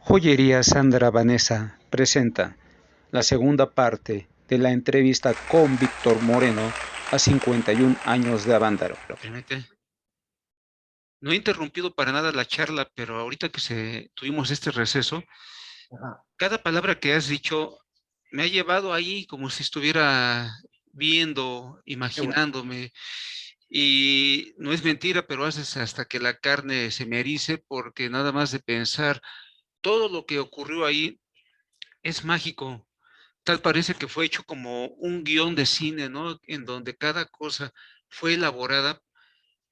Joyería Sandra Vanessa presenta la segunda parte de la entrevista con Víctor Moreno a 51 años de Avándaro. Permite. No he interrumpido para nada la charla, pero ahorita que tuvimos este receso, Ajá. cada palabra que has dicho me ha llevado ahí como si estuviera viendo, Qué bueno. imaginándome. Y no es mentira, pero haces hasta que la carne se me erice, porque nada más de pensar todo lo que ocurrió ahí es mágico. Tal parece que fue hecho como un guión de cine, ¿no? En donde cada cosa fue elaborada.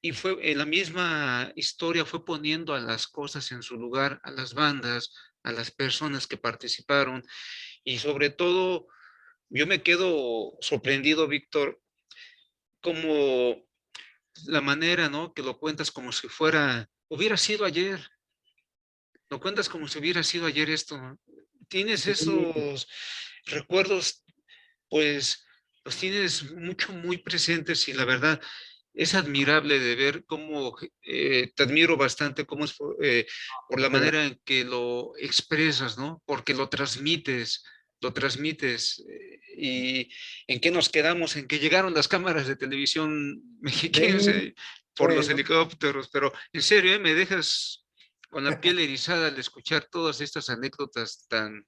Y fue en la misma historia, fue poniendo a las cosas en su lugar, a las bandas, a las personas que participaron. Y sobre todo, yo me quedo sorprendido, Víctor, como la manera, ¿no? Que lo cuentas como si hubiera sido ayer. Lo cuentas como si hubiera sido ayer esto, ¿no? Tienes Sí, esos recuerdos, pues los tienes mucho, muy presentes y la verdad es admirable de ver cómo, te admiro bastante cómo es por la muchas gracias. manera en que lo expresas, ¿no? Porque lo transmites. ¿Y en qué nos quedamos? En que llegaron las cámaras de televisión Sí, mexiquense por los bueno, helicópteros, pero en serio, me dejas con la piel erizada al escuchar todas estas anécdotas tan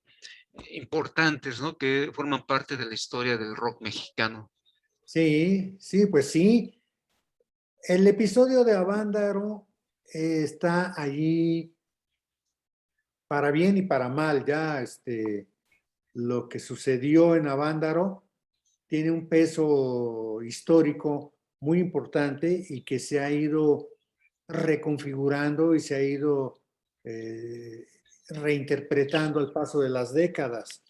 importantes, ¿no? Que forman parte de la historia del rock mexicano. sí, pues sí. El episodio de Avándaro está allí para bien y para mal. Ya lo que sucedió en Avándaro tiene un peso histórico muy importante y que se ha ido reconfigurando y se ha ido eh, reinterpretando al paso de las décadas.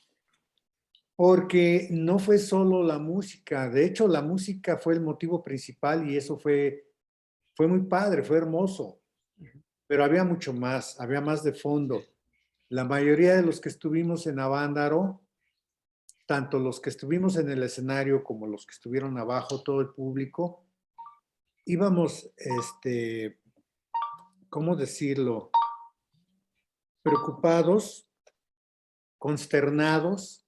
Porque no fue solo la música, de hecho la música fue el motivo principal y eso fue muy padre, fue hermoso, pero había mucho más, había más de fondo. La mayoría de los que estuvimos en Avándaro, tanto los que estuvimos en el escenario como los que estuvieron abajo, todo el público, íbamos, ¿cómo decirlo? Preocupados, consternados,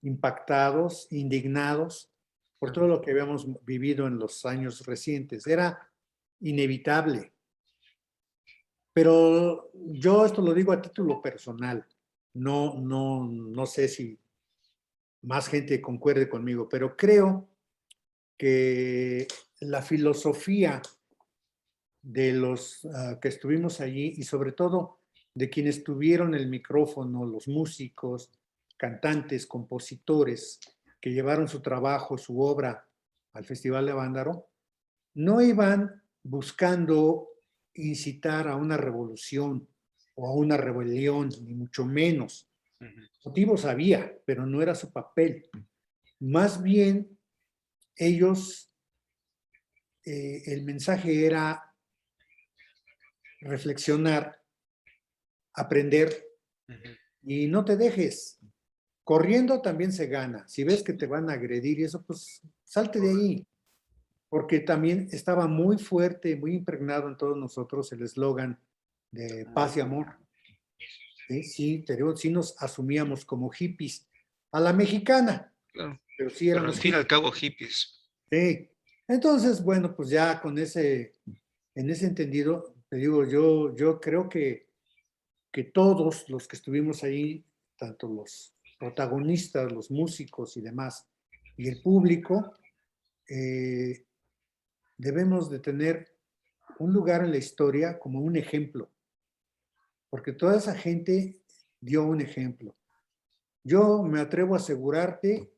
impactados, indignados por todo lo que habíamos vivido en los años recientes. Era inevitable. Pero yo esto lo digo a título personal. No sé si más gente concuerde conmigo, pero creo que la filosofía de los que estuvimos allí y sobre todo de quienes tuvieron el micrófono, los músicos, cantantes, compositores que llevaron su trabajo, su obra al Festival de Avándaro, no iban buscando incitar a una revolución o a una rebelión, ni mucho menos. Motivos había, pero no era su papel. Más bien, ellos, el mensaje era reflexionar, aprender y no te dejes. Corriendo también se gana. Si ves que te van a agredir y eso, pues salte de ahí. Porque también estaba muy fuerte, muy impregnado en todos nosotros el eslogan de paz y amor. Sí, sí, te digo, sí nos asumíamos como hippies a la mexicana, Claro, pero sí pero al éramos fin y al hippies. cabo hippies. Sí. Entonces, bueno, pues ya con en ese entendido, te digo, yo creo que todos los que estuvimos ahí, tanto los protagonistas, los músicos y demás, y el público, eh, debemos de tener un lugar en la historia como un ejemplo, porque toda esa gente dio un ejemplo. Yo me atrevo a asegurarte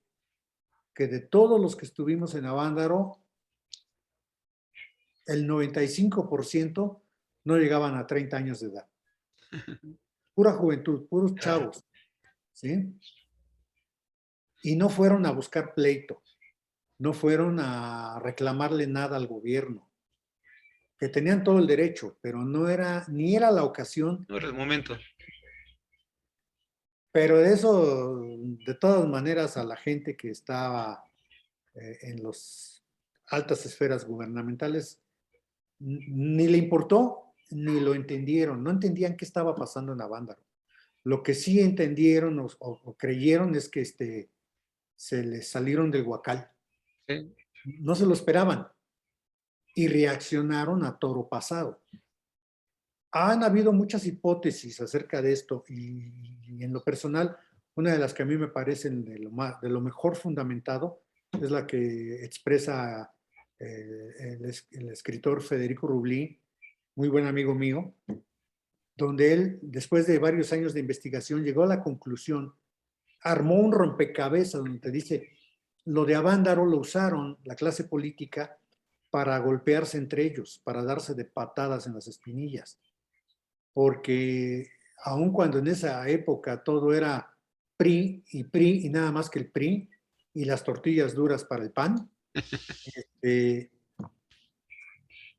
que de todos los que estuvimos en Avándaro, el 95% no llegaban a 30 años de edad. Pura juventud, puros Claro. chavos, ¿sí? Y no fueron a buscar pleito, no fueron a reclamarle nada al gobierno, que tenían todo el derecho, pero no era, ni era la ocasión. No era el momento. Pero eso, de todas maneras, a la gente que estaba en las altas esferas gubernamentales, ni le importó, ni lo entendieron, no entendían qué estaba pasando en Avándaro. Lo que sí entendieron o creyeron es que se les salieron del huacal. Sí. No se lo esperaban y reaccionaron a toro pasado. Han habido muchas hipótesis acerca de esto y en lo personal, una de las que a mí me parecen de lo mejor fundamentado es la que expresa el escritor Federico Rublí, muy buen amigo mío, donde él, después de varios años de investigación, llegó a la conclusión, armó un rompecabezas donde te dice, lo de Avándaro lo usaron la clase política para golpearse entre ellos, para darse de patadas en las espinillas, porque aun cuando en esa época todo era PRI y nada más que el PRI y las tortillas duras para el pan, eh,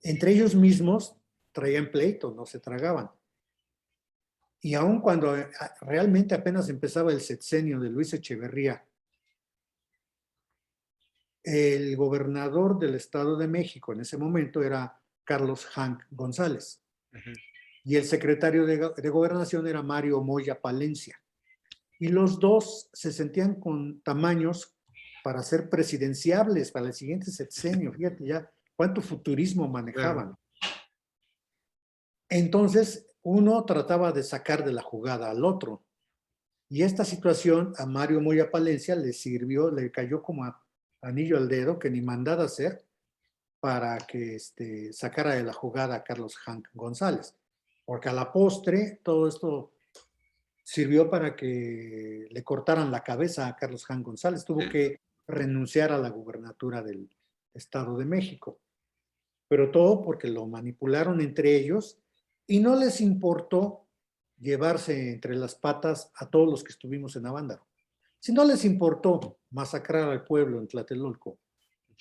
entre ellos mismos traían pleito, no se tragaban. Y aun cuando realmente apenas empezaba el sexenio de Luis Echeverría, el gobernador del Estado de México en ese momento era Carlos Hank González. Y el secretario de Gobernación era Mario Moya Palencia. Y los dos se sentían con tamaños para ser presidenciables para el siguiente sexenio. Fíjate ya cuánto futurismo manejaban. Entonces, uno trataba de sacar de la jugada al otro. Y esta situación a Mario Moya Palencia le sirvió, le cayó como anillo al dedo, que ni mandada hacer, para que sacara de la jugada a Carlos Hank González. Porque a la postre, todo esto sirvió para que le cortaran la cabeza a Carlos Hank González. Tuvo que renunciar a la gubernatura del Estado de México. Pero todo porque lo manipularon entre ellos y no les importó llevarse entre las patas a todos los que estuvimos en Avándaro. Si no les importó masacrar al pueblo en Tlatelolco,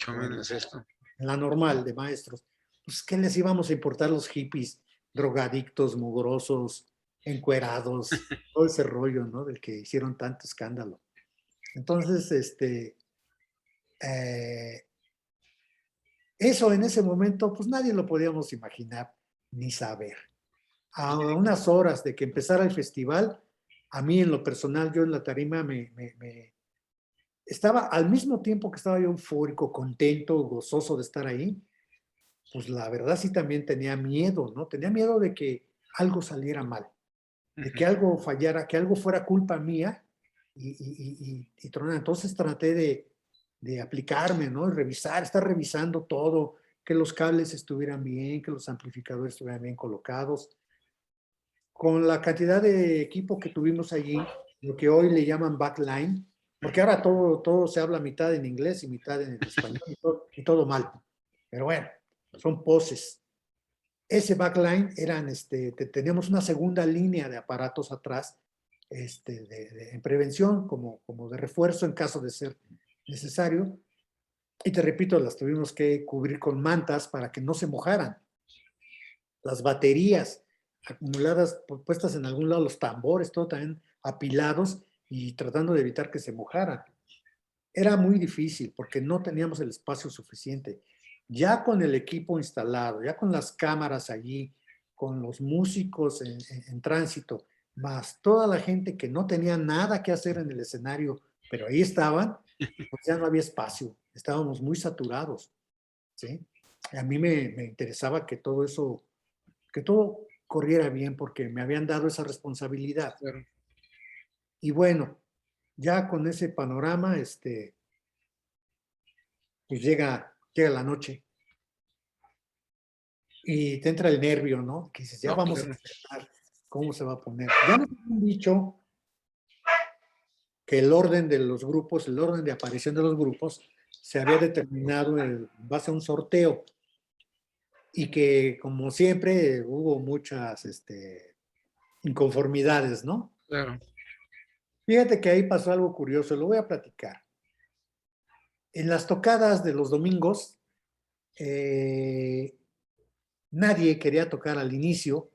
en la normal de maestros, pues ¿qué les íbamos a importar los hippies, drogadictos, mugrosos, encuerados, todo ese rollo, ¿no? Del que hicieron tanto escándalo. Entonces, eso en ese momento, pues nadie lo podíamos imaginar ni saber. A unas horas de que empezara el festival, a mí en lo personal, yo en la tarima estaba, al mismo tiempo que estaba yo eufórico, contento, gozoso de estar ahí, pues la verdad sí también tenía miedo, ¿no? Tenía miedo de que algo saliera mal, de que algo fallara, que algo fuera culpa mía y tronar. Entonces traté de aplicarme, ¿no? Estar revisando todo, que los cables estuvieran bien, que los amplificadores estuvieran bien colocados. Con la cantidad de equipo que tuvimos allí, lo que hoy le llaman backline, porque ahora todo se habla mitad en inglés y mitad en español y todo mal. Pero bueno, son poses. Ese backline teníamos una segunda línea de aparatos atrás en prevención, como de refuerzo en caso de ser necesario. Y te repito, las tuvimos que cubrir con mantas para que no se mojaran. Las baterías acumuladas, puestas en algún lado, los tambores, todo también apilados y tratando de evitar que se mojaran. Era muy difícil porque no teníamos el espacio suficiente. Ya con el equipo instalado, ya con las cámaras allí, con los músicos en tránsito, más toda la gente que no tenía nada que hacer en el escenario, pero ahí estaban, pues ya no había espacio, estábamos muy saturados, ¿sí? A mí me interesaba que todo eso, que todo corriera bien porque me habían dado esa responsabilidad. Claro. Y bueno, ya con ese panorama, pues llega la noche y te entra el nervio, ¿no? Que dices, ya No, vamos a claro. empezar, ¿cómo se va a poner? Ya nos han dicho que el orden de los grupos, el orden de aparición de los grupos, se había determinado en base a un sorteo y que, como siempre, hubo muchas inconformidades, ¿no? Claro. Fíjate que ahí pasó algo curioso, lo voy a platicar. En las tocadas de los domingos, nadie quería tocar al inicio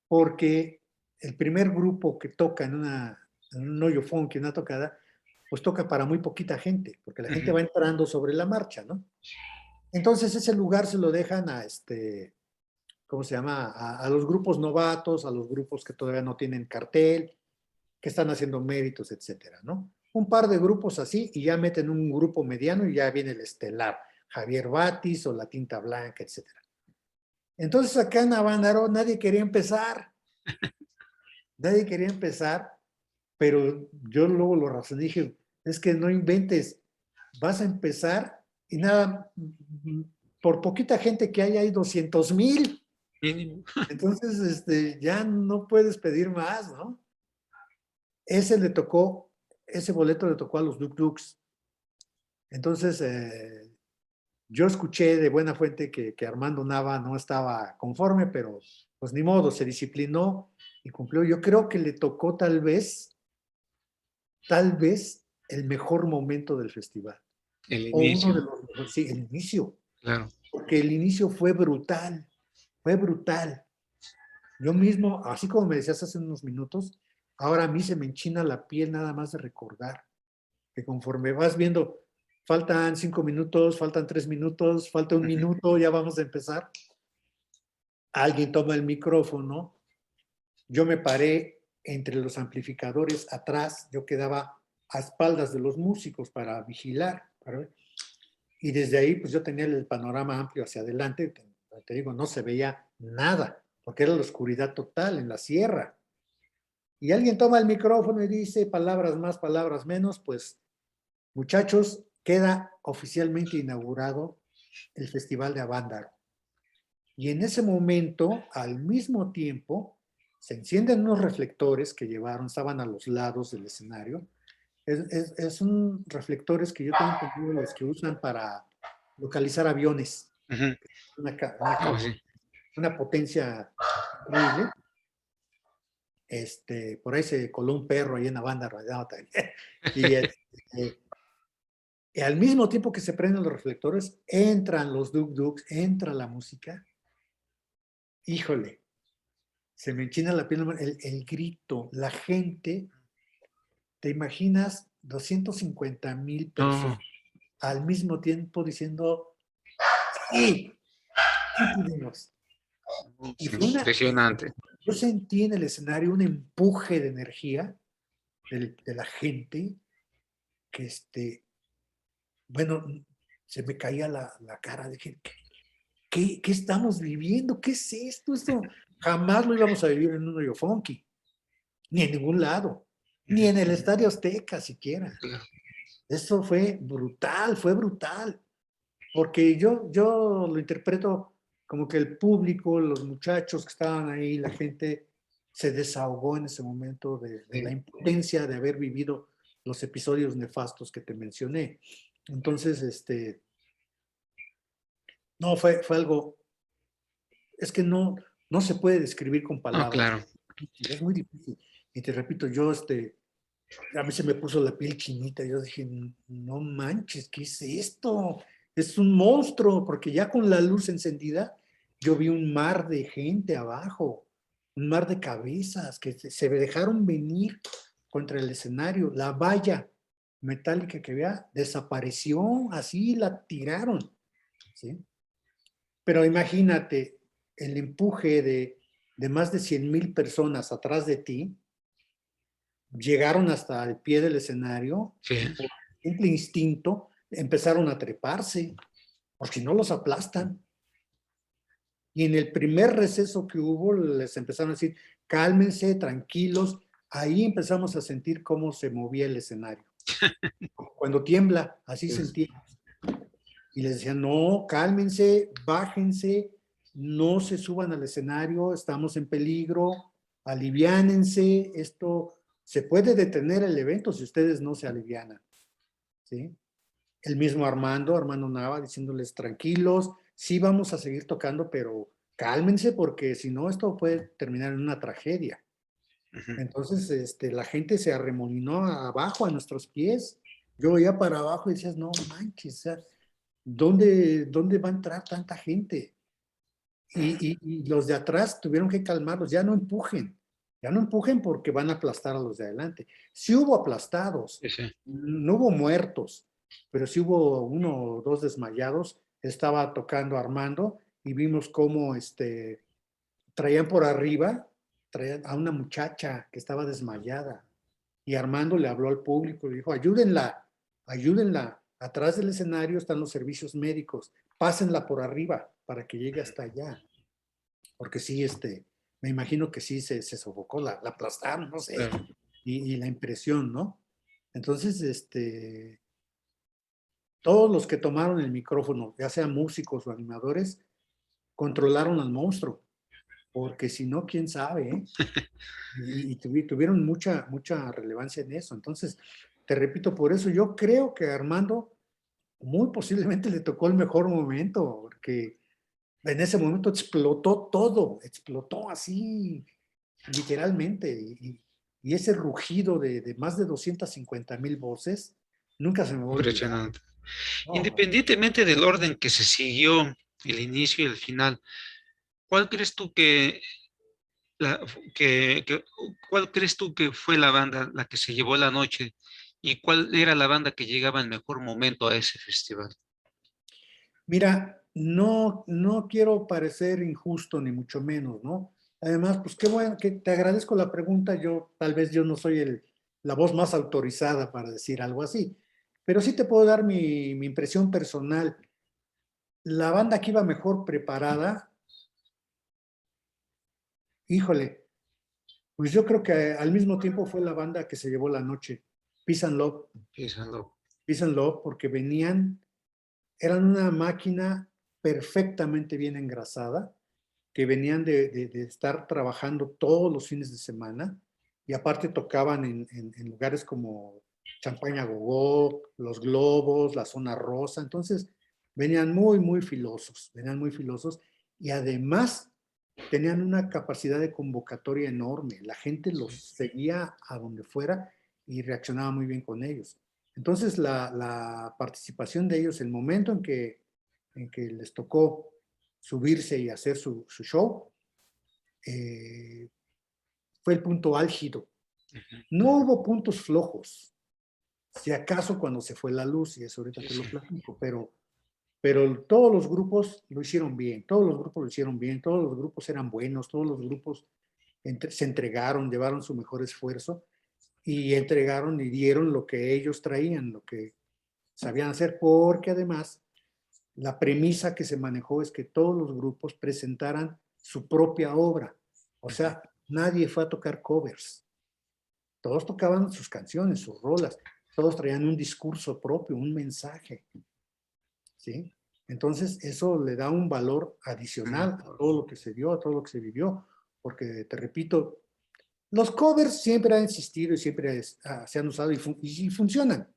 porque el primer grupo que toca en un hoyo funky, en una tocada, pues toca para muy poquita gente, porque la gente va entrando sobre la marcha, ¿no? Entonces ese lugar se lo dejan a ¿cómo se llama? A los grupos novatos, a los grupos que todavía no tienen cartel, que están haciendo méritos, etcétera, ¿no? Un par de grupos así y ya meten un grupo mediano y ya viene el estelar, Javier Batis o La Tinta Blanca, etcétera. Entonces acá en Avándaro nadie quería empezar, pero yo luego lo razoné y dije, es que no inventes, vas a empezar y nada, por poquita gente que hay 200,000. Mínimo. Entonces, ya no puedes pedir más, ¿no? Ese boleto le tocó a los Duk Duks. Entonces, yo escuché de buena fuente que Armando Nava no estaba conforme, pero pues ni modo, se disciplinó y cumplió. Yo creo que le tocó tal vez, el mejor momento del festival. El O uno de inicio, los mejores, sí, el inicio. claro. Porque el inicio fue brutal, fue brutal. Yo mismo, así como me decías hace unos minutos, ahora a mí se me enchina la piel nada más de recordar que conforme vas viendo, faltan 5 minutos, faltan 3 minutos, falta un minuto, ya vamos a empezar. Alguien toma el micrófono, yo me paré entre los amplificadores atrás, yo quedaba a espaldas de los músicos para vigilar, y desde ahí pues yo tenía el panorama amplio hacia adelante, te digo, no se veía nada, porque era la oscuridad total en la sierra. Y alguien toma el micrófono y dice palabras más, palabras menos, pues muchachos, queda oficialmente inaugurado el Festival de Avándaro. Y en ese momento, al mismo tiempo, se encienden unos reflectores que estaban a los lados del escenario. Son reflectores que yo tengo entendido los que usan para localizar aviones. Una, Oh, sí. una potencia increíble. Por ahí se coló un perro ahí en Avándaro. Y y al mismo tiempo que se prenden los reflectores, entran los Duk Duks, entra la música. Híjole, se me enchina la piel, el grito, la gente, te imaginas 250,000 No, personas al mismo tiempo diciendo, sí, sí pudimos. Y es fue impresionante. yo sentí en el escenario un empuje de energía de la gente que, bueno, se me caía la cara, dije, ¿qué estamos viviendo? ¿Qué es esto? Esto jamás lo íbamos a vivir en un hoyo funky, ni en ningún lado, ni en el Estadio Azteca siquiera. Claro. Eso fue brutal, porque yo lo interpreto como que el público, los muchachos que estaban ahí, la gente se desahogó en ese momento de la impotencia de haber vivido los episodios nefastos que te mencioné. Entonces, no, fue algo, es que no se puede describir con No, palabras. claro. Es muy difícil. Y te repito, a mí se me puso la piel chinita. Yo dije, no manches, ¿qué es esto? Es un monstruo, porque ya con la luz encendida, yo vi un mar de gente abajo, un mar de cabezas que se dejaron venir contra el escenario. La valla metálica que había desapareció, así la tiraron, ¿sí? Pero imagínate el empuje de más de 100,000 personas atrás de ti, llegaron hasta el pie del escenario Sí. y por simple instinto empezaron a treparse, porque si no los aplastan. Y en el primer receso que hubo les empezaron a decir, cálmense, tranquilos. Ahí empezamos a sentir cómo se movía el escenario. Cuando tiembla, así sentíamos. Y les decían, no, cálmense, bájense, no se suban al escenario, estamos en peligro, aliviánense, esto se puede detener el evento si ustedes no se alivianan, ¿sí? El mismo Armando Nava diciéndoles tranquilos, sí vamos a seguir tocando, pero cálmense porque si no esto puede terminar en una tragedia. Entonces la gente se arremolinó abajo a nuestros pies. Yo veía para abajo y decías, no manches, o sea, ¿dónde va a entrar tanta gente? Y los de atrás tuvieron que calmarlos, ya no empujen porque van a aplastar a los de adelante. Sí hubo aplastados, Sí. no hubo muertos, pero sí hubo 1 o 2 desmayados. Estaba tocando Armando y vimos cómo traían por arriba, traían a una muchacha que estaba desmayada. y Armando le habló al público, le dijo, ayúdenla, ayúdenla, atrás del escenario están los servicios médicos, pásenla por arriba para que llegue hasta allá, porque sí, me imagino que sí se sofocó, la aplastaron, no sé, Claro. y la impresión, ¿no? Entonces, todos los que tomaron el micrófono, ya sean músicos o animadores, controlaron al monstruo, porque si no, quién sabe, ¿eh? Y tuvieron mucha relevancia en eso. Entonces, te repito, por eso yo creo que a Armando muy posiblemente le tocó el mejor momento, porque en ese momento explotó todo, explotó así, literalmente, y ese rugido de más de 250,000 voces, nunca se me va a olvidar. Impresionante. No, Independientemente del orden que se siguió, el inicio y el final, ¿cuál crees tú la, que- cuál crees tú que fue la banda la que se llevó la noche y cuál era la banda que llegaba en mejor momento a ese festival? mira, no quiero parecer injusto ni mucho menos, ¿no? Además, pues qué bueno, que te agradezco la pregunta. Tal vez yo no soy la voz más autorizada para decir algo así, pero sí te puedo dar mi impresión personal. La banda que iba mejor preparada, híjole, pues yo creo que al mismo tiempo fue la banda que se llevó la noche, Peace and Love, Piénsalo. Peace and Love, porque eran una máquina perfectamente bien engrasada, que venían de estar trabajando todos los fines de semana y aparte tocaban en lugares como Champaña Gogó, Los Globos, la Zona Rosa. Entonces venían venían muy filosos y además tenían una capacidad de convocatoria enorme. La gente los seguía a donde fuera y reaccionaba muy bien con ellos. Entonces la participación de ellos, el momento en que les tocó subirse y hacer su show, eh, fue el punto álgido. No hubo puntos flojos, si acaso cuando se fue la luz, y eso ahorita Sí, te lo sí. platico, pero todos los grupos lo hicieron bien, todos los grupos lo hicieron bien, todos los grupos eran buenos, todos los grupos se entregaron, llevaron su mejor esfuerzo y entregaron y dieron lo que ellos traían, lo que sabían hacer, porque además la premisa que se manejó es que todos los grupos presentaran su propia obra. O sea, nadie fue a tocar covers. Todos tocaban sus canciones, sus rolas. Todos traían un discurso propio, un mensaje. ¿Sí? Entonces, eso le da un valor adicional a todo lo que se dio, a todo lo que se vivió. Porque, te repito, los covers siempre han existido y siempre se han usado y funcionan.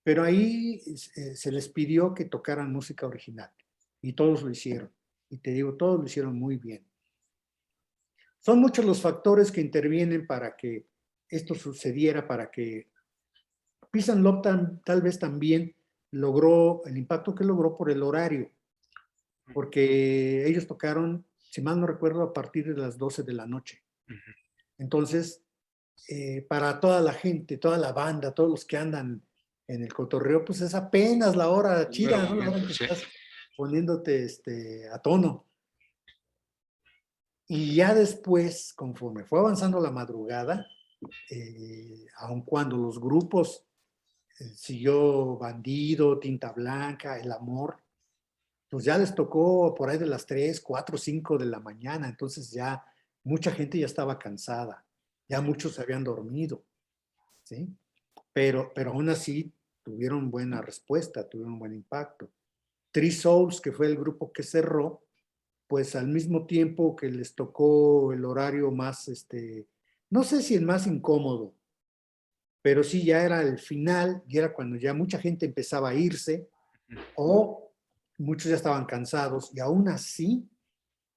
Pero ahí se les pidió que tocaran música original y todos lo hicieron. Y te digo, todos lo hicieron muy bien. Son muchos los factores que intervienen para que esto sucediera, para que Peace and Love tal vez también logró el impacto que logró por el horario, porque ellos tocaron, si mal no recuerdo, a partir de las 12 de la noche. Entonces, para toda la gente, toda la banda, todos los que andan en el cotorreo, pues es apenas la hora El mero chida, ¿no? La hora en momento, que sí. estás poniéndote a tono. Y ya después, conforme fue avanzando la madrugada, aun cuando los grupos siguió Bandido, Tinta Blanca, El Amor, pues ya les tocó por ahí de las 3, 4, 5 de la mañana, entonces ya mucha gente ya estaba cansada, ya muchos se habían dormido, ¿sí? Pero aún así tuvieron buena respuesta, tuvieron buen impacto. Three Souls, que fue el grupo que cerró, pues al mismo tiempo que les tocó el horario más, no sé si el más incómodo, pero sí ya era el final y era cuando ya mucha gente empezaba a irse o muchos ya estaban cansados y aún así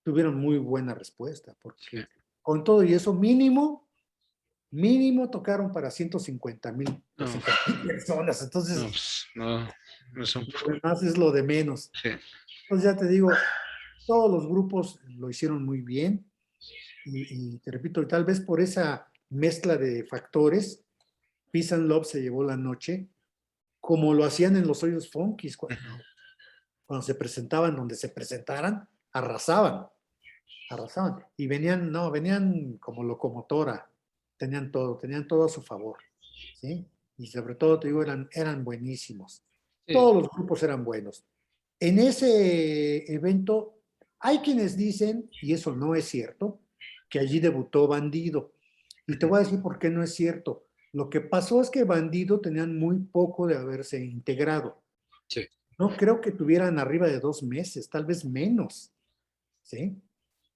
tuvieron muy buena respuesta, Sí. porque con todo y eso mínimo tocaron para 150,000 No, personas, no, entonces pues, no, no son. lo demás es lo de menos. Sí. Entonces ya te digo, todos los grupos lo hicieron muy bien y te repito, tal vez por esa mezcla de factores, Peace and Love se llevó la noche, como lo hacían en los hoyos funkis, cuando se presentaban, donde se presentaran, arrasaban, arrasaban. Y venían como locomotora, tenían todo a su favor. ¿sí? Y sobre todo, te digo, eran buenísimos. Sí, Todos los grupos eran buenos. En ese evento hay quienes dicen, y eso no es cierto, que allí debutó Bandido. Y te ujú, voy a decir por qué no es cierto. Lo que pasó es que Bandido tenían muy poco de haberse integrado. sí. No creo que tuvieran arriba de 2 meses, tal vez menos, ¿sí?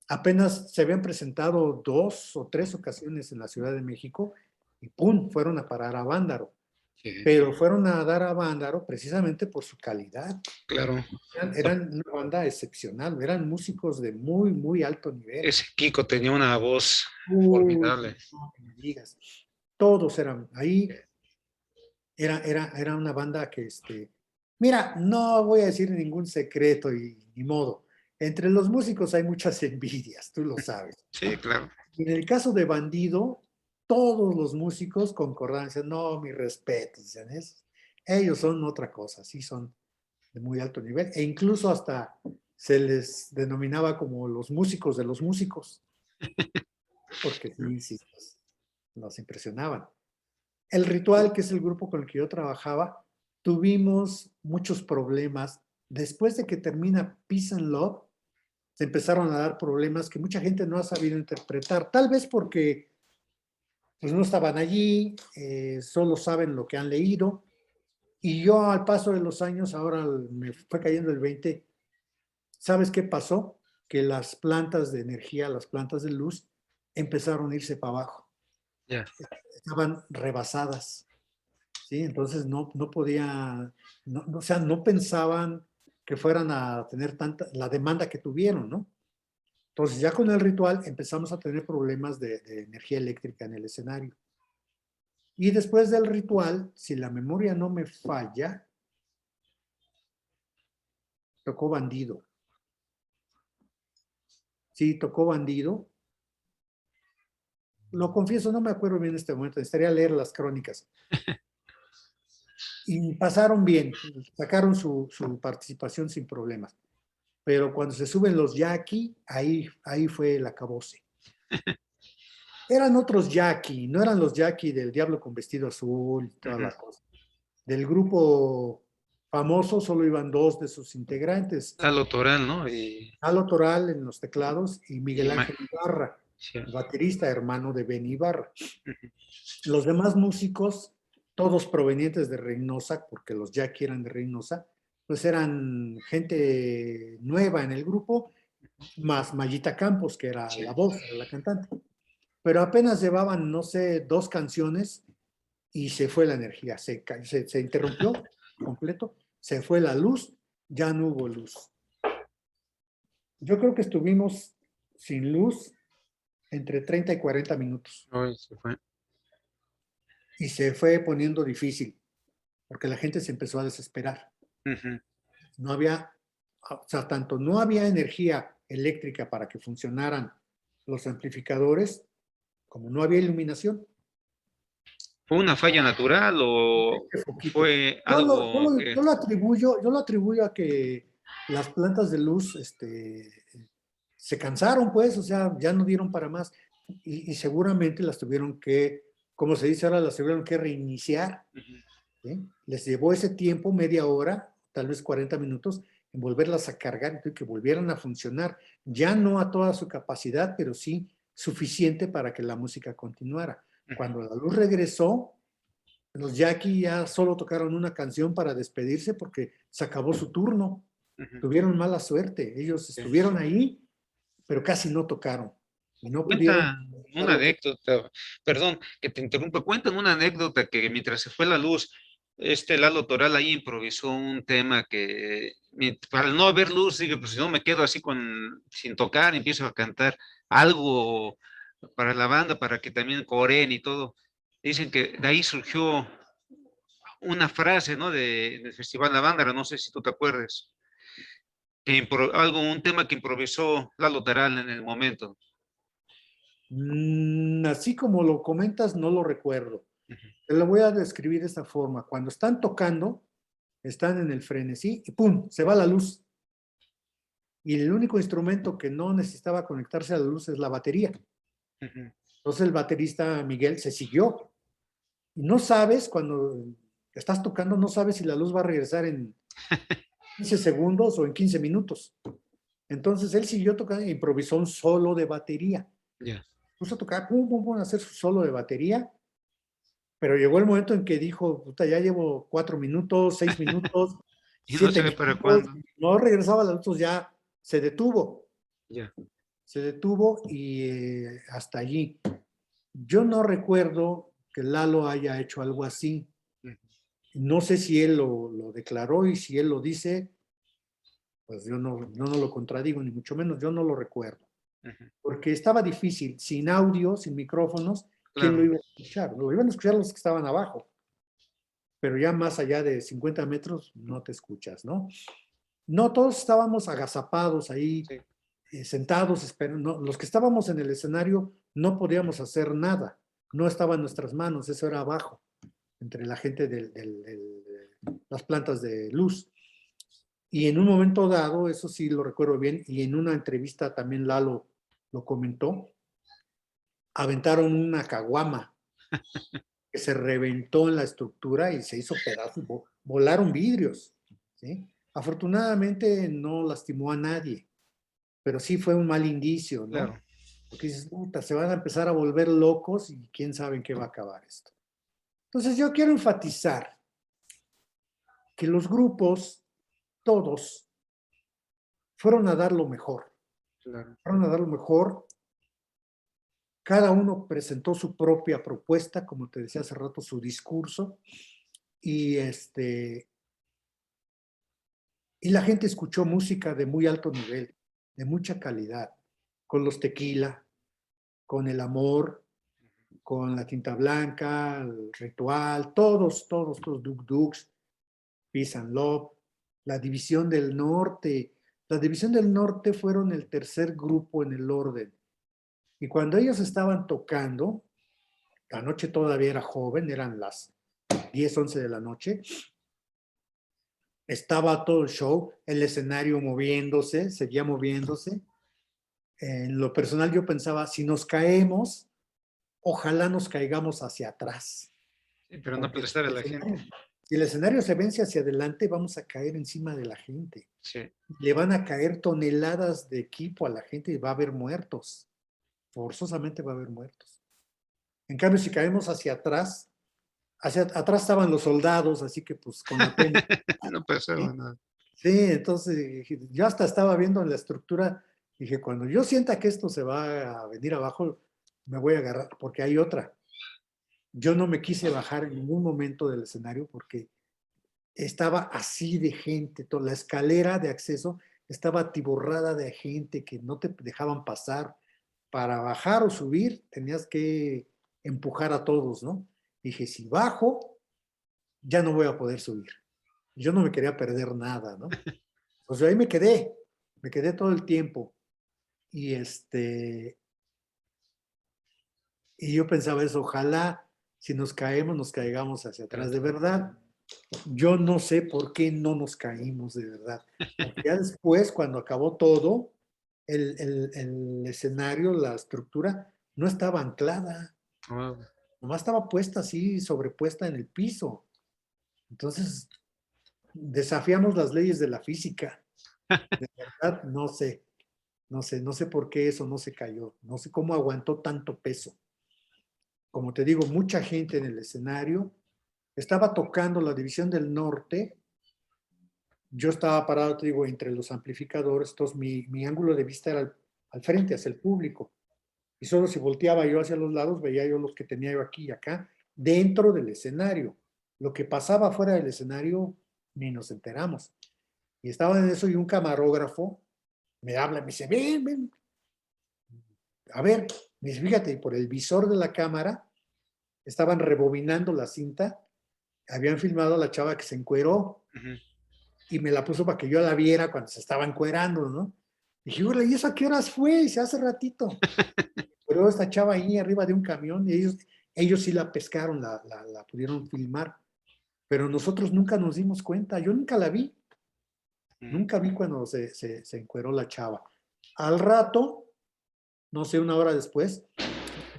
Apenas se habían presentado 2 o 3 ocasiones en la Ciudad de México y ¡pum! Fueron a parar a Vándaro. Sí, Pero fueron a dar a Vándaro precisamente por su calidad. claro. Eran una banda excepcional, eran músicos de muy, muy alto nivel. Ese Kiko tenía una voz Uy, formidable. no me digas. Todos eran, ahí era una banda que, mira, no voy a decir ningún secreto y ni modo. Entre los músicos hay muchas envidias, tú lo sabes. Sí, claro. Y en el caso de Bandido, todos los músicos concordaban, decían, no, mi respeto, dicen, ellos son otra cosa, sí son de muy alto nivel, e incluso hasta se les denominaba como los músicos de los músicos, porque sí, sí, nos impresionaban. El Ritual, que es el grupo con el que yo trabajaba, tuvimos muchos problemas. Después de que termina Peace and Love, se empezaron a dar problemas que mucha gente no ha sabido interpretar, tal vez porque pues, no estaban allí, solo saben lo que han leído, y yo al paso de los años, ahora me fue cayendo el 20. ¿Sabes qué pasó? Que las plantas de energía, las plantas de luz, empezaron a irse para abajo. Ya. Estaban rebasadas, ¿sí? Entonces no podía, o sea, no pensaban que fueran a tener la demanda que tuvieron, ¿no? Entonces ya con el Ritual empezamos a tener problemas de energía eléctrica en el escenario. Y después del Ritual, si la memoria no me falla, tocó Bandido. Sí, tocó Bandido. Lo confieso, no me acuerdo bien en este momento, necesitaría leer las crónicas. Y pasaron bien, sacaron su participación sin problemas. Pero cuando se suben los Jackie, ahí fue el acabose. Eran otros Jackie, no eran los Jackie del Diablo con vestido azul y toda Ujú. la cosa. Del grupo famoso solo iban dos de sus integrantes, Lalo Toral, ¿no? Lalo Toral en los teclados y Y Miguel Ángel Ibarra, sí. baterista, hermano de Ben Ibarra. Ujú. Los demás músicos, todos provenientes de Reynosa, porque los Jackie eran de Reynosa, pues eran gente nueva en el grupo, más Mayita Campos, que era Sí. la voz, era la cantante. Pero apenas llevaban, no sé, 2 canciones y se fue la energía, se interrumpió completo, se fue la luz, ya no hubo luz. Yo creo que estuvimos sin luz entre 30 y 40 minutos Ay, se fue. y se fue poniendo difícil porque la gente se empezó a desesperar. Ujú. No había, o sea, tanto no había energía eléctrica para que funcionaran los amplificadores, como no había iluminación. ¿Fue una falla natural o Qué poquito. fue algo que... Yo lo atribuyo a que las plantas de luz se cansaron, pues, o sea, ya no dieron para más. Y seguramente las tuvieron que, como se dice ahora, las tuvieron que reiniciar. Ujú. ¿Sí? Les llevó ese tiempo, media hora, tal vez 40 minutos, en volverlas a cargar y que volvieran a funcionar. Ya no a toda su capacidad, pero sí suficiente para que la música continuara. Ujú. Cuando la luz regresó, los Jackie ya solo tocaron una canción para despedirse porque se acabó su turno. Ujú. Tuvieron mala suerte. Ellos Sí. estuvieron ahí, pero casi no tocaron y no pudieron Cuenta dar una lo que... anécdota, perdón que te interrumpa, cuentan una anécdota que mientras se fue la luz, Lalo Toral ahí improvisó un tema que para no haber luz, dije, pues si no me quedo así sin tocar, empiezo a cantar algo para la banda, para que también coreen y todo. Dicen que de ahí surgió una frase, ¿no? Del Festival La Bándara, no sé si tú te acuerdas, un tema que improvisó Lalo Toral en el momento. Así como lo comentas, no lo recuerdo. Ujú. Te lo voy a describir de esta forma. Cuando están tocando, están en el frenesí y ¡pum! Se va la luz. Y el único instrumento que no necesitaba conectarse a la luz es la batería. Ujú. Entonces el baterista Miguel se siguió Y no sabes, cuando estás tocando, no sabes si la luz va a regresar en 15 segundos o en 15 minutos. Entonces él siguió tocando e improvisó un solo de batería. Ya. Puso a tocar, pum, pum, pum, a hacer su solo de batería, pero llegó el momento en que dijo, puta, ya llevo 4 minutos, 6 minutos, Y no 7 sabe para minutos, cuándo. no regresaba la luz, entonces ya se detuvo. Ya. Se detuvo y hasta allí. Yo no recuerdo que Lalo haya hecho algo así. Ujú. No sé si él lo declaró, y si él lo dice, pues yo no lo contradigo, ni mucho menos, yo no lo recuerdo. Ujú. Porque estaba difícil, sin audio, sin micrófonos, ¿quién lo Claro. iba a escuchar? Lo iban a escuchar los que estaban abajo, pero ya más allá de 50 metros no te escuchas, ¿no? No, todos estábamos agazapados ahí, Sí. sentados, esperando. No, los que estábamos en el escenario no podíamos hacer nada, no estaba en nuestras manos, eso era abajo, entre la gente de las plantas de luz. Y en un momento dado, eso sí lo recuerdo bien, y en una entrevista también Lalo lo comentó, aventaron una caguama que se reventó en la estructura y se hizo pedazos, volaron vidrios, ¿sí? Afortunadamente no lastimó a nadie, pero sí fue un mal indicio, ¿no? Claro. Porque dices, puta, se van a empezar a volver locos y quién sabe en qué va a acabar esto. Entonces yo quiero enfatizar que los grupos, todos, fueron a dar lo mejor. Claro. Fueron a dar lo mejor. Cada uno presentó su propia propuesta, como te decía hace rato, su discurso, y, y la gente escuchó música de muy alto nivel, de mucha calidad, con los Tequila, con El Amor, con La Tinta Blanca, El Ritual, todos, Duk Duks, Peace and Love, la División del Norte. La División del Norte fueron el tercer grupo en el orden. Y cuando ellos estaban tocando, la noche todavía era joven, eran las 10, 11 de la noche, estaba todo el show, el escenario moviéndose, seguía moviéndose. En lo personal yo pensaba, si nos caemos, ojalá nos caigamos hacia atrás, Sí, pero no porque aplastar a la gente. si el escenario se vence hacia adelante, vamos a caer encima de la gente. Sí. Le van a caer toneladas de equipo a la gente y va a haber muertos. Forzosamente va a haber muertos. En cambio, si caemos hacia atrás estaban los soldados, así que pues con la pena. No pasaba ¿Sí? nada. Sí, entonces yo hasta estaba viendo en la estructura, dije, cuando yo sienta que esto se va a venir abajo, me voy a agarrar, porque hay otra. Yo no me quise bajar en ningún momento del escenario porque estaba así de gente, toda la escalera de acceso estaba atiborrada de gente que no te dejaban pasar. Para bajar o subir tenías que empujar a todos, ¿no? Dije, si bajo, ya no voy a poder subir. Yo no me quería perder nada, ¿no? Pues ahí me quedé todo el tiempo. Y y yo pensaba eso, ojalá si nos caemos, nos caigamos hacia atrás. De verdad, yo no sé por qué no nos caímos, de verdad. Porque ya después, cuando acabó todo, el escenario, la estructura, no estaba anclada, Wow. nomás estaba puesta así, sobrepuesta en el piso. Entonces, desafiamos las leyes de la física. De verdad, no sé por qué eso no se cayó, no sé cómo aguantó tanto peso. Como te digo, mucha gente en el escenario, estaba tocando la División del Norte, yo estaba parado, te digo, entre los amplificadores, entonces mi ángulo de vista era al frente, hacia el público, y solo si volteaba yo hacia los lados, veía yo los que tenía yo aquí y acá, dentro del escenario. Lo que pasaba fuera del escenario, ni nos enteramos. Y estaba en eso y un camarógrafo me habla, me dice, ven, ven, a ver, me dice, fíjate, por el visor de la cámara estaban rebobinando la cinta, habían filmado a la chava que se encueró Ujú. y me la puso para que yo la viera cuando se estaba encuerando, ¿no? Y dije, ¿y eso a qué horas fue? Dice, hace ratito. Pero esta chava ahí arriba de un camión y ellos sí la pescaron, la pudieron filmar, pero nosotros nunca nos dimos cuenta, yo nunca la vi, Mm. nunca vi cuando se encueró la chava. Al rato, no sé, una hora después,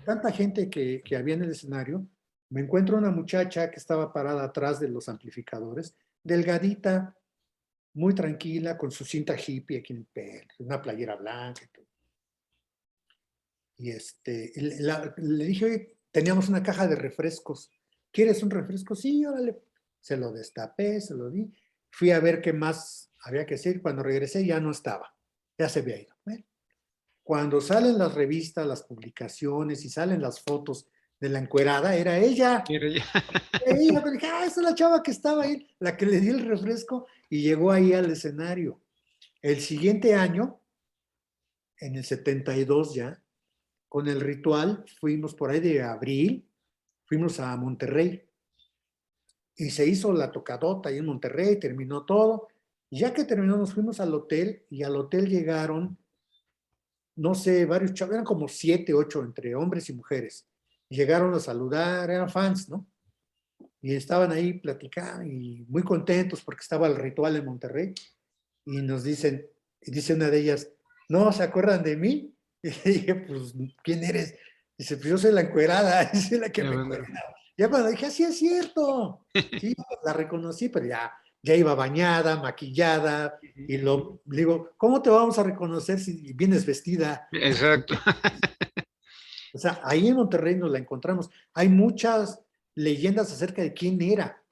tanta gente que había en el escenario, me encuentro una muchacha que estaba parada atrás de los amplificadores, delgadita, muy tranquila, con su cinta hippie aquí en el pelo, una playera blanca. Y le dije, oye, teníamos una caja de refrescos. ¿Quieres un refresco? Sí, órale. Se lo destapé, se lo di. Fui a ver qué más había que hacer. Cuando regresé ya no estaba. Ya se había ido. Bueno, cuando salen las revistas, las publicaciones y salen las fotos de la encuerada, era ella. Mira ya. Ella, dije, esa es la chava que estaba ahí, la que le di el refresco y llegó ahí al escenario. El siguiente año, en el 72 ya, con el ritual, fuimos por ahí de abril, fuimos a Monterrey y se hizo la tocadota ahí en Monterrey, terminó todo. Y ya que terminó, nos fuimos al hotel y al hotel llegaron, no sé, varios chavos, eran como 7, 8 entre hombres y mujeres. Y llegaron a saludar, eran fans, ¿no? Y estaban ahí platicando y muy contentos porque estaba el ritual en Monterrey. Y nos dicen, y dice una de ellas, ¿no se acuerdan de mí? Y le dije, pues, ¿quién eres? Dice, pues yo soy la encuerada, dice la que Ya, me bueno. encuera. Ya cuando dije, sí es cierto. Sí, la reconocí, pero ya iba bañada, maquillada, y le digo, ¿cómo te vamos a reconocer si vienes vestida? Exacto. O sea, ahí en Monterrey nos la encontramos. Hay muchas leyendas acerca de quién era.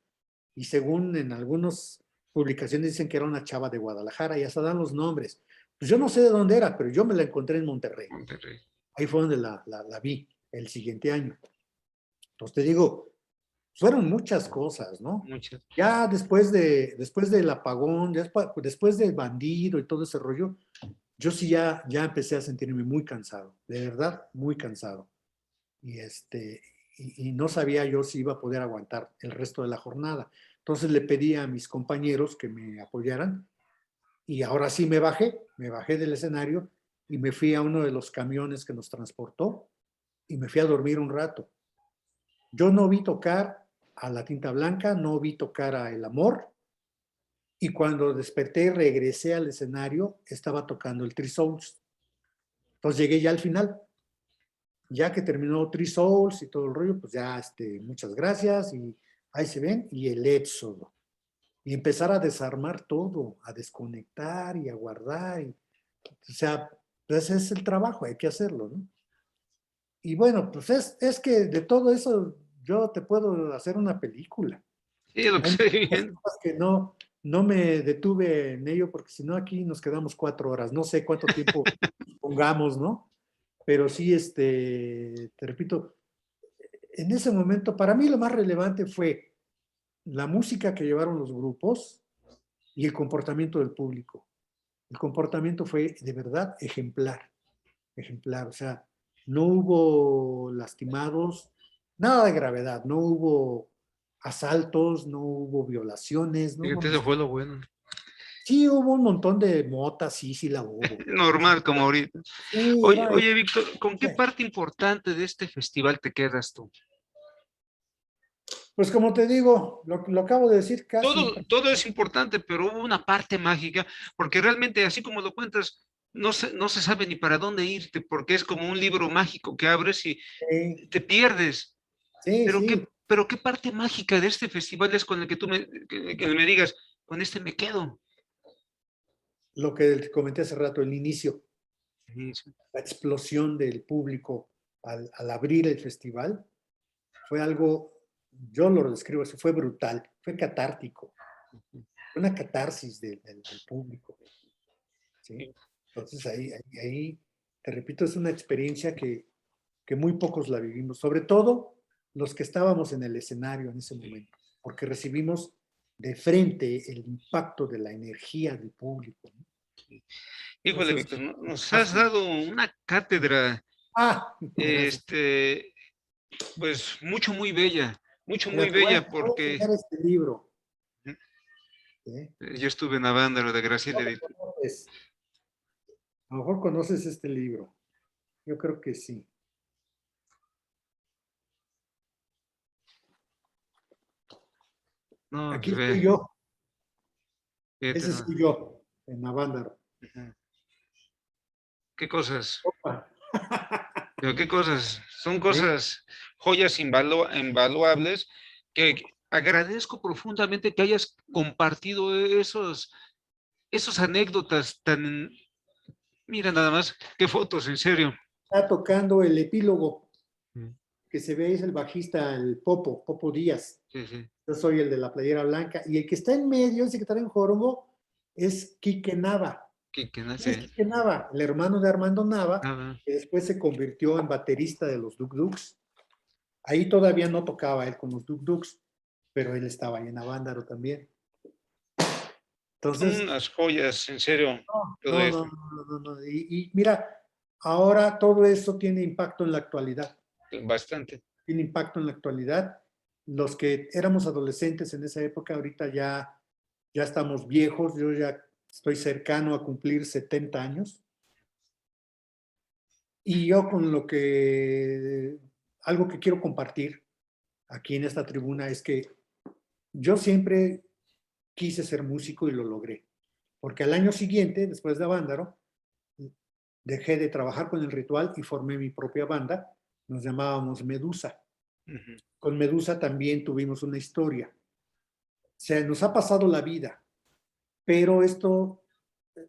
Y según en algunas publicaciones dicen que era una chava de Guadalajara y hasta dan los nombres. Pues yo no sé de dónde era, pero yo me la encontré en Monterrey. Monterrey. Ahí fue donde la vi el siguiente año. Entonces te digo, fueron muchas cosas, ¿no? Muchas. Ya después del apagón, después del bandido y todo ese rollo, yo sí ya empecé a sentirme muy cansado, de verdad, muy cansado. Y, y no sabía yo si iba a poder aguantar el resto de la jornada. Entonces le pedí a mis compañeros que me apoyaran y ahora sí me bajé del escenario y me fui a uno de los camiones que nos transportó y me fui a dormir un rato. Yo no vi tocar a La Tinta Blanca, no vi tocar a El Amor y cuando desperté y regresé al escenario estaba tocando el Three Souls. Entonces llegué ya al final. Ya que terminó Three Souls y todo el rollo, pues ya muchas gracias y ahí se ven, y el éxodo. Y empezar a desarmar todo, a desconectar y a guardar. O sea, pues ese es el trabajo, hay que hacerlo, ¿no? Y bueno, pues es que de todo eso yo te puedo hacer una película. Sí, lo que Hay estoy muchas viendo. cosas que no me detuve en ello porque si no aquí nos quedamos 4 horas. No sé cuánto tiempo pongamos, ¿no? Pero sí, te repito, en ese momento, para mí lo más relevante fue la música que llevaron los grupos y el comportamiento del público. El comportamiento fue de verdad ejemplar, ejemplar. O sea, no hubo lastimados, nada de gravedad, no hubo asaltos, no hubo violaciones, no hubo Fíjate, eso nada. fue lo bueno. Sí hubo un montón de motas, sí la hubo. Normal, como ahorita. Sí, Oye, era... oye, Víctor, ¿con qué parte importante de este festival te quedas tú? Pues como te digo, lo acabo de decir casi. Todo es importante, pero hubo una parte mágica, porque realmente, así como lo cuentas, no se sabe ni para dónde irte, porque es como un libro mágico que abres y Sí, te pierdes. sí, sí. Pero qué parte mágica de este festival es con el que tú que me digas, con este me quedo. Lo que comenté hace rato, el inicio, Sí, sí. la explosión del público al abrir el festival, fue algo, yo lo describo así, fue brutal, fue catártico, una catarsis del público, ¿sí? Entonces ahí, te repito, es una experiencia que muy pocos la vivimos, sobre todo los que estábamos en el escenario en ese momento, porque recibimos de frente el impacto de la energía del público, ¿no? Híjole, Eso es Víctor, nos has fantástico. dado una cátedra, Gracias. este, pues mucho, Mira, muy bella, te voy a porque enseñar este libro. ¿Sí? yo estuve en Avándaro de No Graciela lo Edith. conoces. A lo mejor conoces este libro. Yo creo que sí. No, Aquí pues estoy ve, yo. fíjate, Ese no. soy yo, en Avándaro. Ujú. ¿Qué cosas? Opa. Pero qué cosas, son ¿sí? cosas, joyas invaluables que agradezco profundamente que hayas compartido esos anécdotas tan, mira nada más, qué fotos, en serio. Está tocando el epílogo, Mm. que se ve es el bajista, el Popo Díaz. Sí, sí. Yo soy el de la playera blanca. Y el que está en medio, ese que está en Jorongo, es Quique Nava. Que ¿Quién es nace, Quique Nava? El hermano de Armando Nava, nada. que después se convirtió en baterista de los Duk Duks. Ahí todavía no tocaba él con los Duk Duks, pero él estaba ahí en Avándaro también. Son Entonces, unas joyas, en serio, todo no, no, esto, no, no, no. Y mira, ahora todo eso tiene impacto en la actualidad. bastante. Tiene impacto en la actualidad. Los que éramos adolescentes en esa época, ahorita ya estamos viejos. Yo ya estoy cercano a cumplir 70 años. Y yo con algo que quiero compartir aquí en esta tribuna es que yo siempre quise ser músico y lo logré. Porque al año siguiente, después de Avándaro, dejé de trabajar con el ritual y formé mi propia banda. Nos llamábamos Medusa. Ujú. Con Medusa también tuvimos una historia. Se nos ha pasado la vida, pero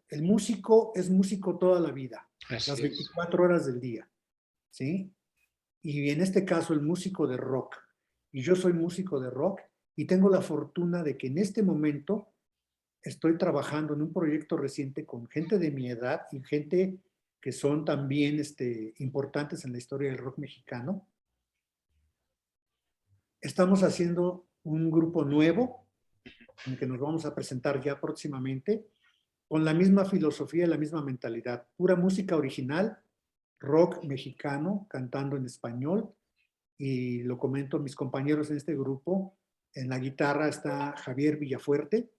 el músico es músico toda la vida, las Así es. 24 horas del día, ¿sí? Y en este caso el músico de rock. Y yo soy músico de rock y tengo la fortuna de que en este momento estoy trabajando en un proyecto reciente con gente de mi edad y gente que son también importantes en la historia del rock mexicano. Estamos haciendo un grupo nuevo en el que nos vamos a presentar ya próximamente, con la misma filosofía y la misma mentalidad. Pura música original, rock mexicano, cantando en español. Y lo comento a mis compañeros en este grupo. En la guitarra está Javier Villafuerte,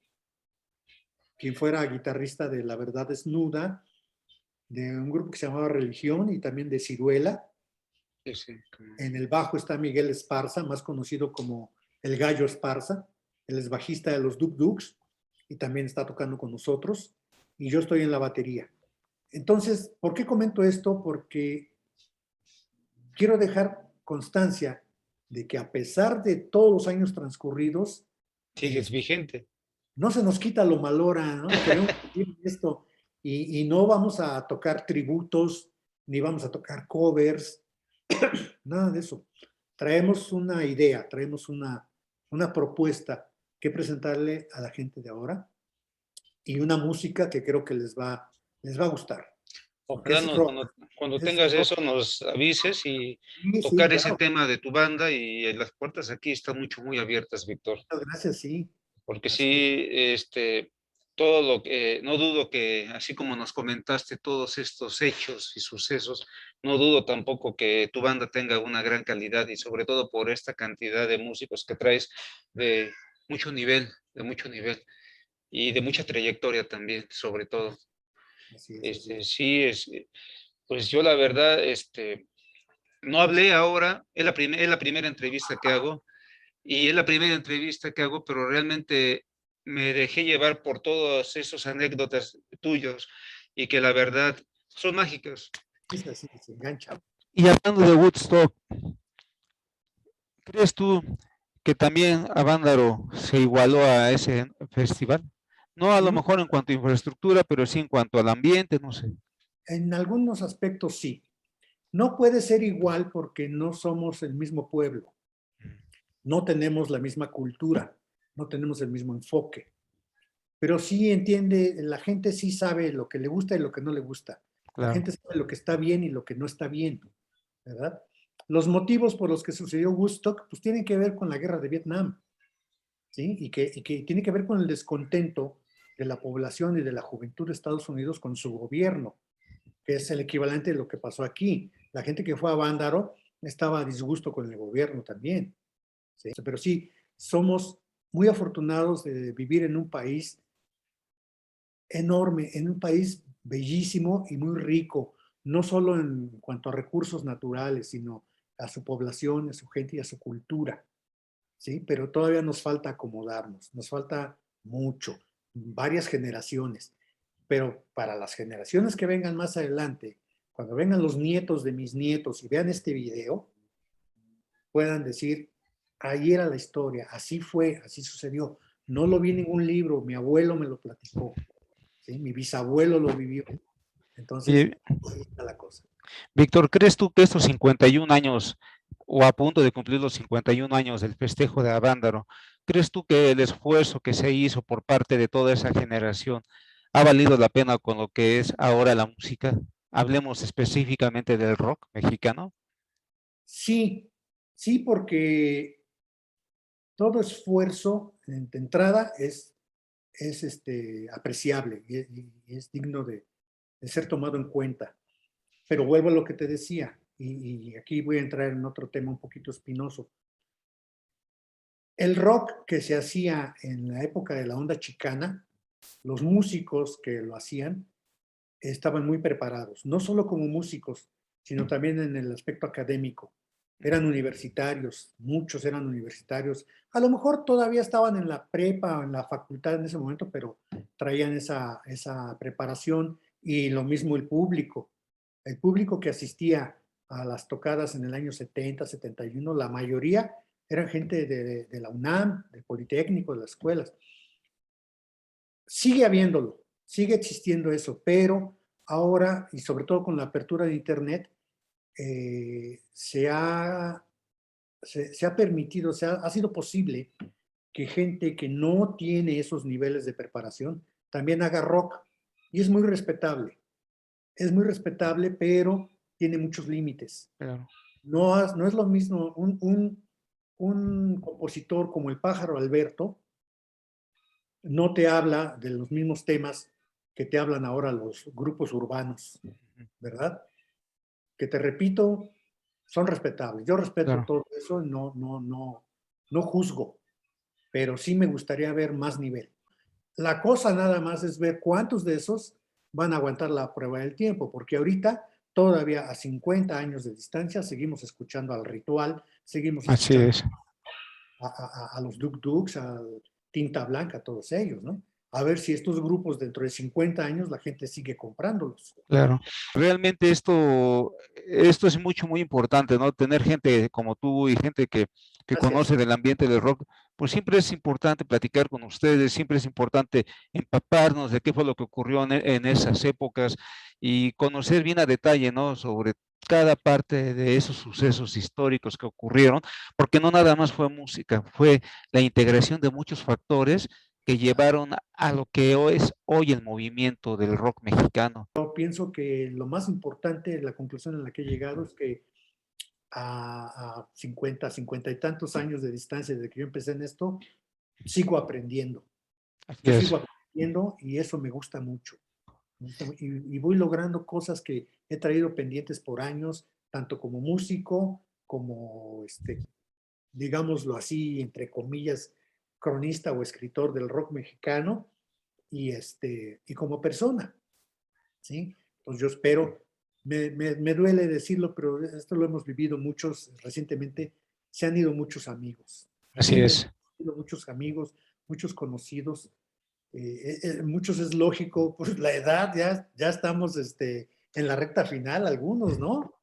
quien fuera guitarrista de La Verdad Desnuda, de un grupo que se llamaba Religión y también de Ciruela. Sí, sí, En el bajo está Miguel Esparza, más conocido como el Gallo Esparza. Él es bajista de los Duk Duks y también está tocando con nosotros. Y yo estoy en la batería. Entonces, ¿por qué comento esto? Porque quiero dejar constancia de que a pesar de todos los años transcurridos, sigues vigente. no se nos quita lo malora, ¿no? Queremos seguir esto y no vamos a tocar tributos, ni vamos a tocar covers, nada de eso. Traemos una idea, traemos una propuesta que presentarle a la gente de ahora y una música que creo que les va a gustar, porque Ojalá cuando es tengas rock. eso nos avises y Sí, sí, tocar ese claro. tema de tu banda y las puertas aquí están muy abiertas, Víctor. Muchas gracias, sí. Porque Así es. sí, todo lo que, no dudo que, así como nos comentaste todos estos hechos y sucesos, no dudo tampoco que tu banda tenga una gran calidad y sobre todo por esta cantidad de músicos que traes de de mucho nivel y de mucha trayectoria también, sobre todo. Así es, así es. Sí, pues yo la verdad, no hablé ahora, es la primera entrevista que hago y es la primera entrevista que hago, pero realmente me dejé llevar por todas esas anécdotas tuyos y que la verdad son mágicas. Es así, se engancha. Y hablando de Woodstock, ¿crees tú que también Avándaro se igualó a ese festival? No a lo No, mejor en cuanto a infraestructura, pero sí en cuanto al ambiente, no sé. en algunos aspectos sí. No puede ser igual porque no somos el mismo pueblo, no tenemos la misma cultura, no tenemos el mismo enfoque, pero sí entiende, la gente sí sabe lo que le gusta y lo que no le gusta. La Claro. gente sabe lo que está bien y lo que no está bien, ¿verdad? Los motivos por los que sucedió Woodstock, pues tienen que ver con la guerra de Vietnam, ¿sí? Y que tiene que ver con el descontento de la población y de la juventud de Estados Unidos con su gobierno, que es el equivalente de lo que pasó aquí. La gente que fue a Vándaro estaba a disgusto con el gobierno también, ¿sí? Pero sí, somos muy afortunados de vivir en un país enorme, en un país bellísimo y muy rico, no solo en cuanto a recursos naturales, sino a su población, a su gente y a su cultura, ¿sí? Pero todavía nos falta acomodarnos, nos falta mucho, varias generaciones, pero para las generaciones que vengan más adelante, cuando vengan los nietos de mis nietos y vean este video, puedan decir, ahí era la historia, así fue, así sucedió. No lo vi en ningún libro, mi abuelo me lo platicó, ¿sí? Mi bisabuelo lo vivió. Entonces, Y, ahí está la cosa. Víctor, ¿crees tú que estos 51 años o a punto de cumplir los 51 años del festejo de Avándaro, crees tú que el esfuerzo que se hizo por parte de toda esa generación ha valido la pena con lo que es ahora la música? Hablemos específicamente del rock mexicano. Sí, sí, porque todo esfuerzo de entrada es apreciable y es digno de ser tomado en cuenta. Pero vuelvo a lo que te decía, y aquí voy a entrar en otro tema un poquito espinoso. El rock que se hacía en la época de la onda chicana, los músicos que lo hacían estaban muy preparados, no solo como músicos, sino también en el aspecto académico. Eran universitarios, muchos eran universitarios. A lo mejor todavía estaban en la prepa o en la facultad en ese momento, pero traían esa preparación y lo mismo el público. El público que asistía a las tocadas en el año 70, 71, la mayoría eran gente de la UNAM, del Politécnico, de las escuelas. Sigue habiéndolo, sigue existiendo eso, pero ahora, y sobre todo con la apertura de Internet, se ha permitido, ha sido posible que gente que no tiene esos niveles de preparación también haga rock. Y es muy respetable, pero tiene muchos límites. Claro. No es lo mismo un compositor como el Pájaro Alberto, no te habla de los mismos temas que te hablan ahora los grupos urbanos, ¿verdad? Que te repito, son respetables. Yo respeto Claro. todo eso, no juzgo, pero sí me gustaría ver más nivel. La cosa nada más es ver cuántos de esos van a aguantar la prueba del tiempo, porque ahorita todavía a 50 años de distancia seguimos escuchando al Ritual, seguimos Así escuchando es. a los Duk Duks, a Tinta Blanca, a todos ellos, ¿no? A ver si estos grupos dentro de 50 años la gente sigue comprándolos. Claro. Realmente esto es mucho, muy importante, ¿no? Tener gente como tú y gente que Gracias. conoce del ambiente del rock, pues siempre es importante platicar con ustedes, siempre es importante empaparnos de qué fue lo que ocurrió en esas épocas y conocer bien a detalle, ¿no? Sobre cada parte de esos sucesos históricos que ocurrieron, porque no nada más fue música, fue la integración de muchos factores que llevaron a lo que es hoy el movimiento del rock mexicano. Yo pienso que lo más importante, la conclusión en la que he llegado es que a 50 y tantos años de distancia desde que yo empecé en esto, sigo aprendiendo. Así Yo es. sigo aprendiendo y eso me gusta mucho. Y voy logrando cosas que he traído pendientes por años, tanto como músico, como, digámoslo así, entre comillas, cronista o escritor del rock mexicano, y como persona, ¿sí? Pues yo espero, me duele decirlo, pero esto lo hemos vivido muchos recientemente, se han ido muchos amigos, Así recientemente es. han ido muchos amigos, muchos conocidos, muchos es lógico, pues la edad, ya estamos en la recta final, algunos, ¿no?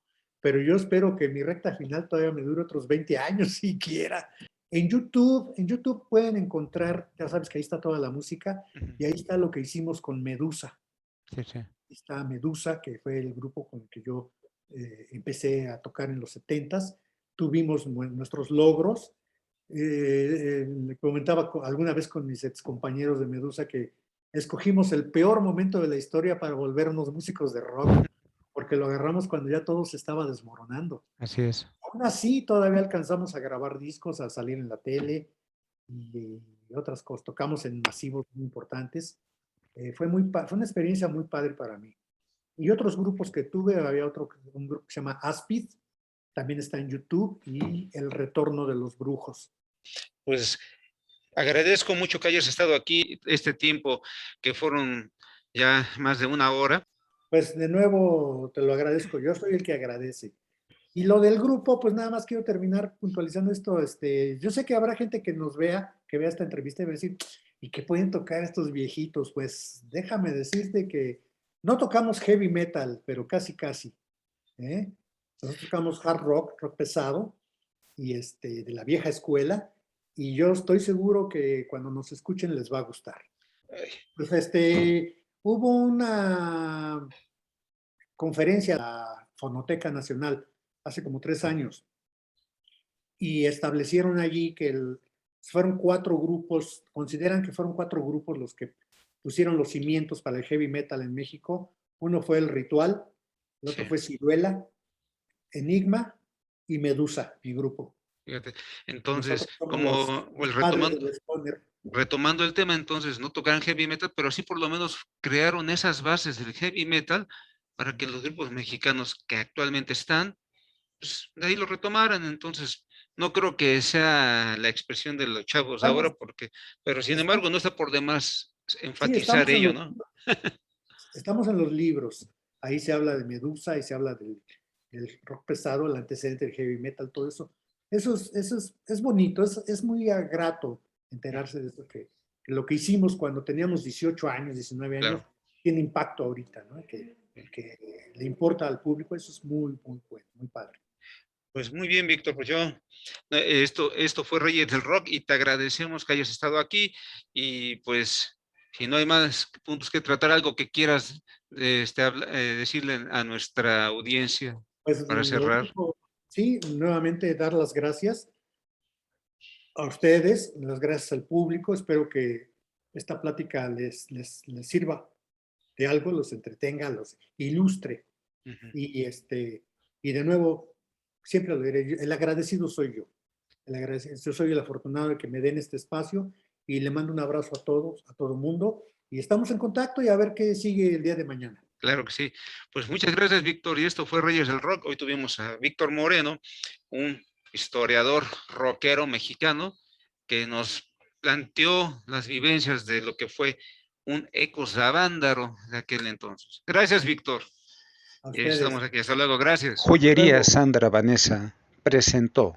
Pero yo espero que mi recta final todavía me dure otros 20 años siquiera. En YouTube pueden encontrar, ya sabes que ahí está toda la música, y ahí está lo que hicimos con Medusa. Sí, sí. Está Medusa, que fue el grupo con el que yo empecé a tocar en los 70s. Tuvimos nuestros logros. Me comentaba alguna vez con mis ex compañeros de Medusa que escogimos el peor momento de la historia para volvernos músicos de rock, porque lo agarramos cuando ya todo se estaba desmoronando. Así es. Aún así, todavía alcanzamos a grabar discos, a salir en la tele y otras cosas. Tocamos en masivos muy importantes. Fue una experiencia muy padre para mí. Y otros grupos que tuve, había un grupo que se llama Aspid, también está en YouTube, y El Retorno de los Brujos. Pues agradezco mucho que hayas estado aquí este tiempo, que fueron ya más de una hora. Pues de nuevo te lo agradezco, yo soy el que agradece. Y lo del grupo, pues nada más quiero terminar puntualizando esto. Yo sé que habrá gente que nos vea, que vea esta entrevista y va a decir, ¿y qué pueden tocar estos viejitos? Pues déjame decirte que no tocamos heavy metal, pero casi casi. ¿eh? Nosotros tocamos hard rock, rock pesado, y de la vieja escuela, y yo estoy seguro que cuando nos escuchen les va a gustar. Ay, Pues hubo una conferencia de la Fonoteca Nacional hace como 3 años, y establecieron allí que fueron 4 grupos, consideran que fueron 4 grupos los que pusieron los cimientos para el heavy metal en México. Uno fue El Ritual, el otro sí, fue Ciruela, Enigma y Medusa, mi grupo. fíjate. Entonces, Nosotros somos como los pues, padres del stoner. retomando el tema, entonces, no tocaron heavy metal, pero sí por lo menos crearon esas bases del heavy metal para que los grupos mexicanos que actualmente están, pues de ahí lo retomaran. Entonces, no creo que sea la expresión de los chavos Estamos, ahora, pero sin estamos, embargo, no está por demás sí, enfatizar ello, ¿no? estamos en los libros. Ahí se habla de Medusa y se habla del rock pesado, el antecedente del heavy metal, todo eso. Es bonito, es muy grato enterarse de eso, que lo que hicimos cuando teníamos 18 años, 19 años, Claro. tiene impacto ahorita, ¿no? Que le importa al público, eso es muy, muy bueno, muy padre. Pues muy bien, Víctor, pues esto fue Reyes del Rock y te agradecemos que hayas estado aquí y pues si no hay más puntos que tratar, algo que quieras decirle a nuestra audiencia Pues para lo cerrar. único, sí, nuevamente dar las gracias a ustedes, las gracias al público. Espero que esta plática les sirva de algo, los entretenga, los ilustre. Ujú. Y de nuevo, siempre lo diré, el agradecido soy yo. Yo soy el afortunado de que me den este espacio y le mando un abrazo a todos, a todo el mundo. Y estamos en contacto y a ver qué sigue el día de mañana. Claro que sí. Pues muchas gracias, Víctor. Y esto fue Reyes del Rock. Hoy tuvimos a Víctor Moreno, un historiador rockero mexicano que nos planteó las vivencias de lo que fue un Ecos de Avándaro de aquel entonces. Gracias, Víctor. A Y ustedes. estamos aquí. Hasta luego. Gracias. Joyería Luego. Sandra Vanessa presentó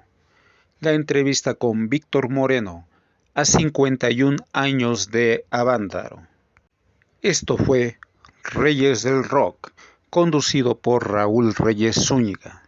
la entrevista con Víctor Moreno a 51 años de Avándaro. Esto fue Reyes del Rock, conducido por Raúl Reyes Zúñiga.